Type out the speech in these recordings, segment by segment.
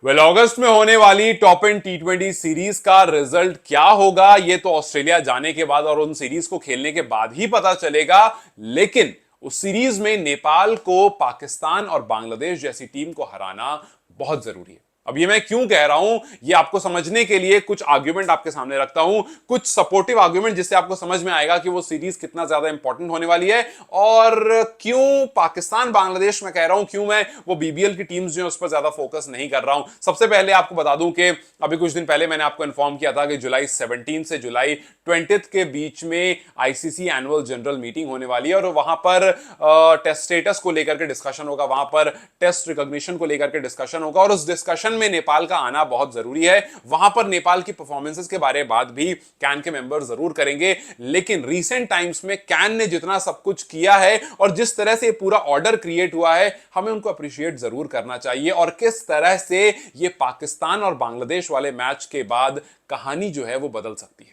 अगस्त में होने वाली टॉप एंड टी20 सीरीज का रिजल्ट क्या होगा ये तो ऑस्ट्रेलिया जाने के बाद और उन सीरीज को खेलने के बाद ही पता चलेगा। लेकिन उस सीरीज में नेपाल को पाकिस्तान और बांग्लादेश जैसी टीम को हराना बहुत जरूरी है। अब ये मैं क्यों कह रहा हूं, ये आपको समझने के लिए कुछ आर्ग्यूमेंट आपके सामने रखता हूं, कुछ सपोर्टिव आर्ग्यूमेंट, जिससे आपको समझ में आएगा कि वो सीरीज कितना ज्यादा इंपॉर्टेंट होने वाली है और क्यों पाकिस्तान बांग्लादेश में कह रहा हूं, क्यों मैं वो बीबीएल की टीम्स जो है उस पर ज्यादा फोकस नहीं कर रहा हूं। सबसे पहले आपको बता दूं कि अभी कुछ दिन पहले मैंने आपको इन्फॉर्म किया था कि जुलाई 17 से जुलाई 20 के बीच में आईसीसी एनुअल जनरल मीटिंग होने वाली है और वहां पर टेस्ट स्टेटस को लेकर के डिस्कशन होगा, वहां पर टेस्ट रिकॉग्निशन को लेकर के डिस्कशन होगा और उस डिस्कशन में नेपाल का आना बहुत जरूरी है। वहां पर नेपाल की परफॉर्मेंसेस के बारे में बात भी कैन के मेंबर जरूर करेंगे। लेकिन रीसेंट टाइम्स में कैन ने जितना सब कुछ किया है और जिस तरह से पूरा ऑर्डर क्रिएट हुआ है, हमें उनको अप्रिशिएट जरूर करना चाहिए और किस तरह से ये पाकिस्तान और बांग्लादेश वाले मैच के बाद कहानी जो है वो बदल सकती है।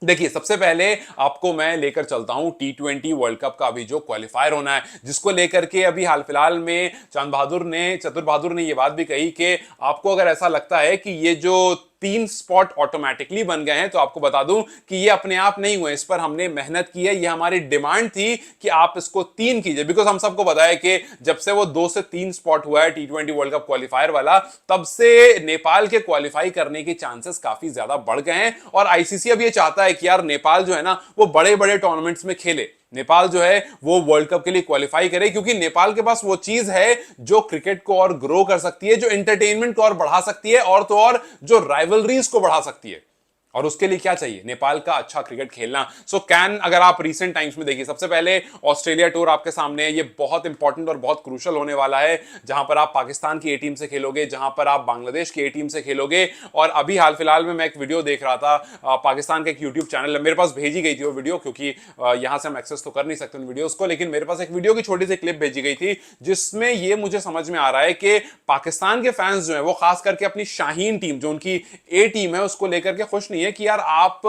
देखिए, सबसे पहले आपको मैं लेकर चलता हूं टी20 वर्ल्ड कप का अभी जो क्वालिफायर होना है, जिसको लेकर के अभी हाल फिलहाल में चतुर बहादुर ने यह बात भी कही कि आपको अगर ऐसा लगता है कि ये जो 3 स्पॉट ऑटोमेटिकली बन गए हैं, तो आपको बता दूं कि ये अपने आप नहीं हुए, इस पर हमने मेहनत की है। ये हमारी डिमांड थी कि आप इसको 3 कीजिए, बिकॉज हम सबको पता है कि जब से वो 2 से 3 स्पॉट हुआ है टी20 वर्ल्ड कप क्वालिफायर वाला, तब से नेपाल के क्वालिफाई करने के चांसेस काफी ज्यादा बढ़ गए हैं और आईसीसी अब ये चाहता है कि यार नेपाल जो है ना वो बड़े बड़े टूर्नामेंट्स में खेले, नेपाल जो है वो वर्ल्ड कप के लिए क्वालिफाई करे, क्योंकि नेपाल के पास वो चीज है जो क्रिकेट को और ग्रो कर सकती है, जो एंटरटेनमेंट को और बढ़ा सकती है और तो और जो राइवलरीज को बढ़ा सकती है। और उसके लिए क्या चाहिए? नेपाल का अच्छा क्रिकेट खेलना। सो कैन, अगर आप रीसेंट टाइम्स में देखिए, सबसे पहले ऑस्ट्रेलिया टूर आपके सामने है, ये बहुत इंपॉर्टेंट और बहुत क्रूशल होने वाला है, जहां पर आप पाकिस्तान की ए टीम से खेलोगे, जहां पर आप बांग्लादेश की ए टीम से खेलोगे। और अभी हाल फिलहाल में मैं एक वीडियो देख रहा था, पाकिस्तान का एक यूट्यूब चैनल है, मेरे पास भेजी गई थी वो वीडियो, क्योंकि यहां से हम एक्सेस तो कर नहीं सकते उन वीडियोस को, लेकिन मेरे पास एक वीडियो की छोटी सी क्लिप भेजी गई थी, जिसमें ये मुझे समझ में आ रहा है कि पाकिस्तान के फैंस जो है वो खास करके अपनी शाहीन टीम, जो उनकी ए टीम है, उसको लेकर के खुश नहीं है कि यार आप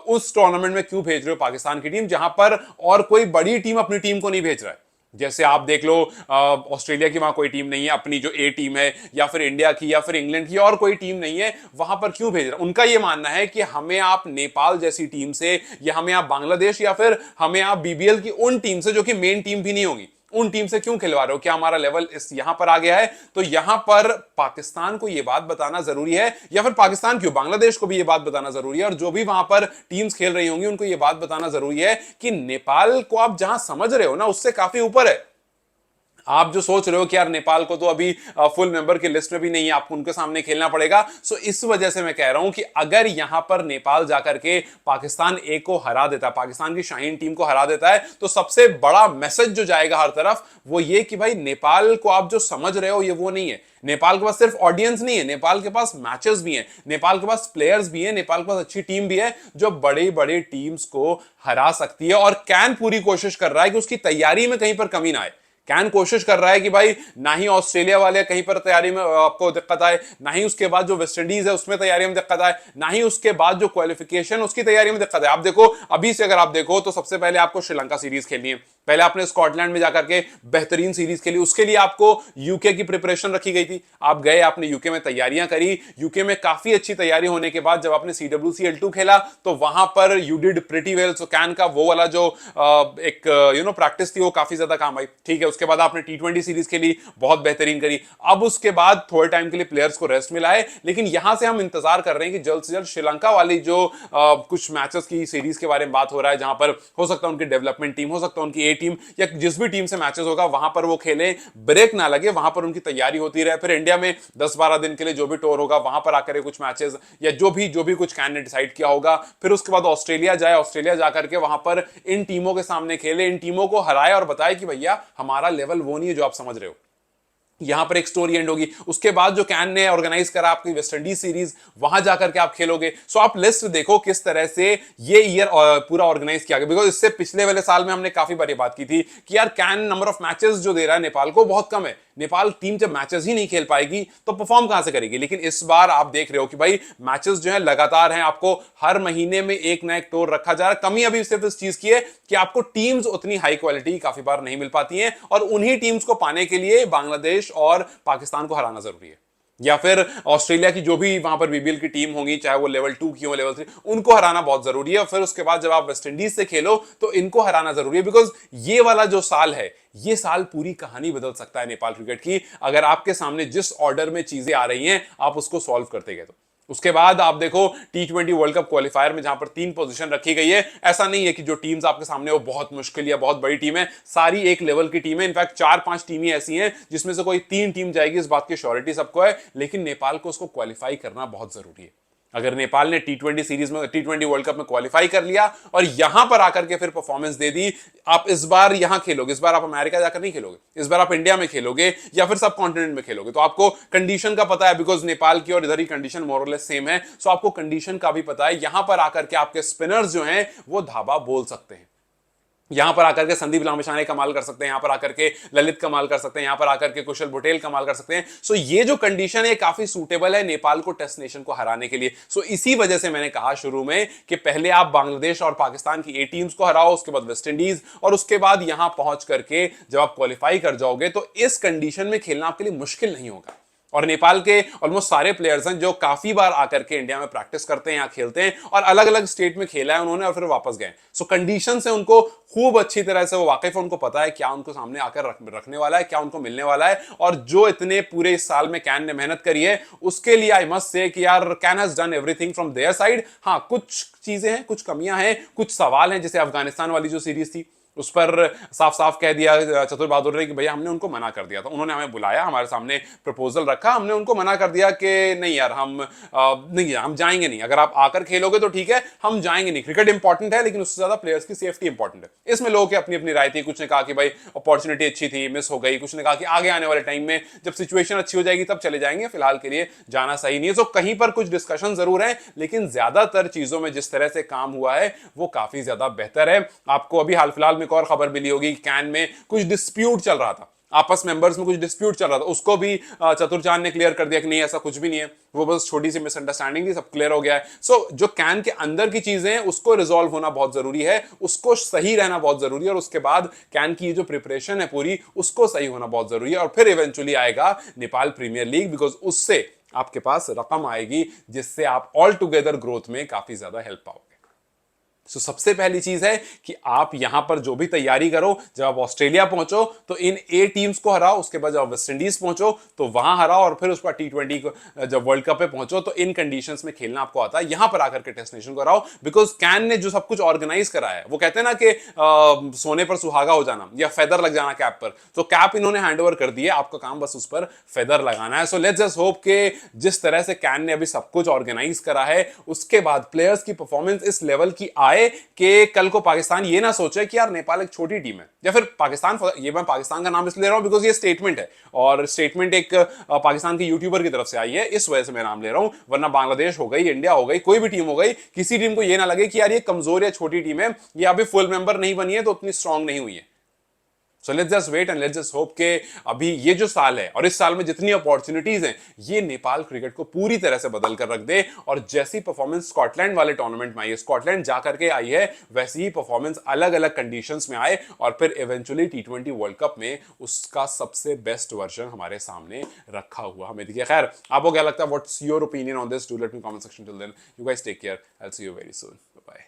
उस टूर्नामेंट में क्यों भेज रहे हो पाकिस्तान की टीम, जहां पर और कोई बड़ी टीम अपनी टीम को नहीं भेज रहा है। जैसे आप देख लो, ऑस्ट्रेलिया की वहां कोई टीम नहीं है, अपनी जो ए टीम है, या फिर इंडिया की या फिर इंग्लैंड की और कोई टीम नहीं है, वहां पर क्यों भेज रहा है? उनका यह मानना है कि हमें आप नेपाल जैसी टीम से, या हमें आप बांग्लादेश, या फिर हमें आप बीबीएल की उन टीम से जो कि मेन टीम भी नहीं होगी, उन टीम से क्यों खिलवा रहे हो? क्या हमारा लेवल इस यहां पर आ गया है? तो यहां पर पाकिस्तान को यह बात बताना जरूरी है, या फिर पाकिस्तान क्यों, बांग्लादेश को भी यह बात बताना जरूरी है, और जो भी वहां पर टीम्स खेल रही होंगी उनको यह बात बताना जरूरी है कि नेपाल को आप जहां समझ रहे हो ना, उससे काफी ऊपर है। आप जो सोच रहे हो कि यार नेपाल को तो अभी फुल मेंबर की लिस्ट में भी नहीं है, आपको उनके सामने खेलना पड़ेगा। सो इस वजह से मैं कह रहा हूं कि अगर यहां पर नेपाल जाकर के पाकिस्तान ए को हरा देता है, पाकिस्तान की शाहीन टीम को हरा देता है, तो सबसे बड़ा मैसेज जो जाएगा हर तरफ वो ये कि भाई नेपाल को आप जो समझ रहे हो ये वो नहीं है। नेपाल के पास सिर्फ ऑडियंस नहीं है, नेपाल के पास मैचेस भी हैं, नेपाल के पास प्लेयर्स भी हैं, नेपाल के पास अच्छी टीम भी है जो बड़े बड़े टीम्स को हरा सकती है। और कैन पूरी कोशिश कर रहा है कि उसकी तैयारी में कहीं पर कमी ना आए। कैन कोशिश कर रहा है कि भाई ना ही ऑस्ट्रेलिया वाले कहीं पर तैयारी में आपको दिक्कत आए, ना ही उसके बाद जो वेस्ट इंडीज है उसमें तैयारी में दिक्कत आए, ना ही उसके बाद जो क्वालिफिकेशन उसकी तैयारी में दिक्कत है। आप देखो, अभी से अगर आप देखो तो सबसे पहले आपको श्रीलंका सीरीज खेलनी है, पहले आपने स्कॉटलैंड में जाकर के बेहतरीन सीरीज खेली, उसके लिए आपको यूके की प्रिपरेशन रखी गई थी, आप गए, आपने यूके में तैयारियां करी, यूके में काफी अच्छी तैयारी होने के बाद जब आपने सीडब्ल्यूसी L2 खेला तो वहां पर you did pretty well. So can का वो वाला जो एक प्रैक्टिस थी वो काफी ज्यादा काम आई, ठीक है। उसके बाद आपने टी20 सीरीज खेली, बहुत बेहतरीन करी, अब उसके बाद थोड़े टाइम के लिए प्लेयर्स को रेस्ट मिला है, लेकिन यहां से हम इंतजार कर रहे हैं कि जल्द से जल्द श्रीलंका वाली जो कुछ मैचेस की सीरीज के बारे में बात हो रहा है, जहां पर हो सकता है उनकी डेवलपमेंट टीम, हो सकता है उनकी ए टीम, या जिस भी टीम से मैचेस होगा वहां पर वो खेले, ब्रेक ना लगे, वहां पर उनकी तैयारी होती रहे। फिर इंडिया में 10-12 दिन के लिए जो भी टूर होगा वहां पर आकर कुछ मैचेस या जो भी कुछ कैन ने डिसाइड किया होगा, फिर उसके बाद ऑस्ट्रेलिया जाए, ऑस्ट्रेलिया जाकर के वहां पर इन टीमों के सामने खेले, इन टीमों को हराए और बताए कि भैया हमारा लेवल वो नहीं है जो आप समझ रहे हो। यहां पर एक स्टोरी एंड होगी। उसके बाद जो कैन ने ऑर्गेनाइज करा आपकी वेस्ट इंडीज सीरीज, वहां जाकर के आप खेलोगे। सो आप लिस्ट देखो किस तरह से ये ईयर पूरा ऑर्गेनाइज किया गया, बिकॉज इससे पिछले वाले साल में हमने काफी बार बात की थी कि यार कैन नंबर ऑफ मैचेस जो दे रहा है नेपाल को बहुत कम है, नेपाल टीम जब मैचेस ही नहीं खेल पाएगी तो परफॉर्म कहां से करेगी। लेकिन इस बार आप देख रहे हो कि भाई मैचेस जो है लगातार हैं, आपको हर महीने में एक ना एक टूर रखा जा रहा है। कमी अभी सिर्फ इस चीज की है कि आपको टीम्स उतनी हाई क्वालिटी काफी बार नहीं मिल पाती हैं, और उन्हीं टीम्स को पाने के लिए बांग्लादेश और पाकिस्तान को हराना जरूरी है। या फिर ऑस्ट्रेलिया की जो भी वहां पर बीबीएल की टीम होगी, चाहे वो लेवल 2 की हो, लेवल 3, उनको हराना बहुत जरूरी है। और फिर उसके बाद जब आप वेस्ट इंडीज से खेलो तो इनको हराना जरूरी है, बिकॉज ये वाला जो साल है, ये साल पूरी कहानी बदल सकता है नेपाल क्रिकेट की, अगर आपके सामने जिस ऑर्डर में चीजें आ रही हैं आप उसको सॉल्व करते गए तो। उसके बाद आप देखो T20 वर्ल्ड कप क्वालिफायर में जहां पर 3 पोजीशन रखी गई है, ऐसा नहीं है कि जो टीम्स आपके सामने वो बहुत मुश्किल या बहुत बड़ी टीम है, सारी एक लेवल की टीम है। इनफैक्ट 4-5 टीमें ऐसी हैं जिसमें से कोई 3 टीम जाएगी, इस बात की श्योरिटी सबको है, लेकिन नेपाल को उसको क्वालिफाई करना बहुत जरूरी है। अगर नेपाल ने T20 सीरीज में, T20 वर्ल्ड कप में क्वालिफाई कर लिया और यहां पर आकर के फिर परफॉर्मेंस दे दी, आप इस बार यहां खेलोगे, इस बार आप अमेरिका जाकर नहीं खेलोगे, इस बार आप इंडिया में खेलोगे या फिर सब कॉन्टिनेंट में खेलोगे, तो आपको कंडीशन का पता है, बिकॉज नेपाल की और इधर ही कंडीशन मोरलेस सेम है, सो आपको कंडीशन का भी पता है। यहां पर आकर के आपके स्पिनर्स जो हैं वो धाबा बोल सकते हैं, यहां पर आकर के संदीप लामिछाने कमाल कर सकते हैं, यहां पर आकर के ललित कमाल कर सकते हैं, यहां पर आकर के कुशल बुटेल कमाल कर सकते हैं। सो ये जो कंडीशन है काफी सूटेबल है नेपाल को टेस्ट नेशन को हराने के लिए। सो इसी वजह से मैंने कहा शुरू में कि पहले आप बांग्लादेश और पाकिस्तान की ए टीम्स को हराओ, उसके बाद वेस्ट इंडीज, और उसके बाद यहां पहुंच करके जब आप क्वालिफाई कर जाओगे तो इस कंडीशन में खेलना आपके लिए मुश्किल नहीं होगा। और नेपाल के ऑलमोस्ट सारे प्लेयर्स हैं जो काफी बार आकर के इंडिया में प्रैक्टिस करते हैं, यहाँ खेलते हैं, और अलग अलग स्टेट में खेला है उन्होंने और फिर वापस गए। सो कंडीशन से उनको खूब अच्छी तरह से वो वाकिफ है, उनको पता है क्या उनको सामने आकर रखने वाला है, क्या उनको मिलने वाला है। और जो इतने पूरे इस साल में कैन ने मेहनत करी है, उसके लिए आई मस्ट से कि यार can has done everything from their side. हाँ, कुछ चीजें हैं, कुछ कमियां हैं, कुछ सवाल हैं, जैसे अफगानिस्तान वाली जो सीरीज थी उस पर साफ साफ कह दिया चतुर बहादुर ने कि भैया हमने उनको मना कर दिया था, उन्होंने हमें बुलाया, हमारे सामने प्रपोजल रखा, हमने उनको मना कर दिया कि नहीं यार हम जाएंगे नहीं, अगर आप आकर खेलोगे तो ठीक है, हम जाएंगे नहीं, क्रिकेट इंपॉर्टेंट है लेकिन उससे ज्यादा प्लेयर्स की सेफ्टी इंपॉर्टेंट है। इसमें लोगों की अपनी अपनी राय थी, कुछ ने कहा कि भाई अपॉर्चुनिटी अच्छी थी, मिस हो गई, कुछ ने कहा कि आगे आने वाले टाइम में जब सिचुएशन अच्छी हो जाएगी तब चले जाएंगे, फिलहाल के लिए जाना सही नहीं है। तो कहीं पर कुछ डिस्कशन जरूर है, लेकिन ज्यादातर चीजों में जिस तरह से काम हुआ है वो काफी ज्यादा बेहतर है। आपको अभी हाल फिलहाल में एक और खबर मिली होगी, कैन में कुछ डिस्प्यूट चल रहा था, आपस मेंबर्स में कुछ डिस्प्यूट चल रहा था, उसको भी चतुर चांद ने क्लियर कर दिया कि नहीं ऐसा कुछ भी नहीं है, वो बस छोटी सी मिसअंडरस्टैंडिंग थी, सब क्लियर हो गया है। सो जो कैन के अंदर की चीजें हैं उसको रिजॉल्व होना बहुत जरूरी है, उसको सही रहना बहुत जरूरी है, और उसके बाद कैन की जो प्रिपरेशन है पूरी उसको सही होना बहुत जरूरी है। और फिर इवेंचुअली आएगा नेपाल प्रीमियर लीग, बिकॉज उससे आपके पास रकम आएगी जिससे आप ऑल टुगेदर ग्रोथ में काफी ज्यादा हेल्प पाओगे। तो सबसे पहली चीज है कि आप यहां पर जो भी तैयारी करो, जब आप ऑस्ट्रेलिया पहुंचो तो इन ए टीम्स को हराओ, उसके बाद जब वेस्ट इंडीज पहुंचो तो वहां हराओ, और फिर उसका T20 को जब वर्ल्ड कप पे पहुंचो तो इन कंडीशंस में खेलना आपको आता है, यहां पर आकर के टेस्ट नेशन को हराओ। बिकॉज कैन ने जो सब कुछ ऑर्गेनाइज करा है, वो कहते हैं ना कि सोने पर सुहागा हो जाना या फेदर लग जाना कैप पर, तो कैप इन्होंने हैंड ओवर कर दिया, आपका काम बस उस पर फेदर लगाना है। सो लेट्स जस्ट होप के जिस तरह से कैन ने अभी सब कुछ ऑर्गेनाइज करा है, उसके बाद प्लेयर्स की परफॉर्मेंस इस लेवल की आए कि कल को पाकिस्तान ये ना सोचे कि यार नेपाल एक छोटी टीम है, या फिर पाकिस्तान, ये मैं पाकिस्तान का नाम इसलिए ले रहा हूं बिकॉज ये स्टेटमेंट है, और स्टेटमेंट एक पाकिस्तान के यूट्यूबर की तरफ से आई है, इस वजह से मैं नाम ले रहा हूं, वरना बांग्लादेश हो गई, इंडिया हो गई, कोई भी टीम हो गई, किसी टीम को ये ना लगे कि यार ये कमजोर या छोटी टीम है, ये अभी फुल मेंबर नहीं बनी है तो उतनी स्ट्रांग नहीं हुई है। So let's just wait and let's just hope के अभी ये जो साल है और इस साल में जितनी अपॉर्चुनिटीज हैं, ये नेपाल क्रिकेट को पूरी तरह से बदल कर रख दे। और जैसी परफॉर्मेंस स्कॉटलैंड वाले टूर्नामेंट में आई है, स्कॉटलैंड जाकर के आई है, वैसी ही परफॉर्मेंस अलग अलग कंडीशंस में आए, और फिर इवेंचुअली T20 वर्ल्ड कप में उसका सबसे बेस्ट वर्जन हमारे सामने रखा हुआ हमें दिखे। खैर, आपको क्या लगता है? What's your opinion on this? Do let me comment section. Till then, you guys take care, I will see you very soon, bye bye.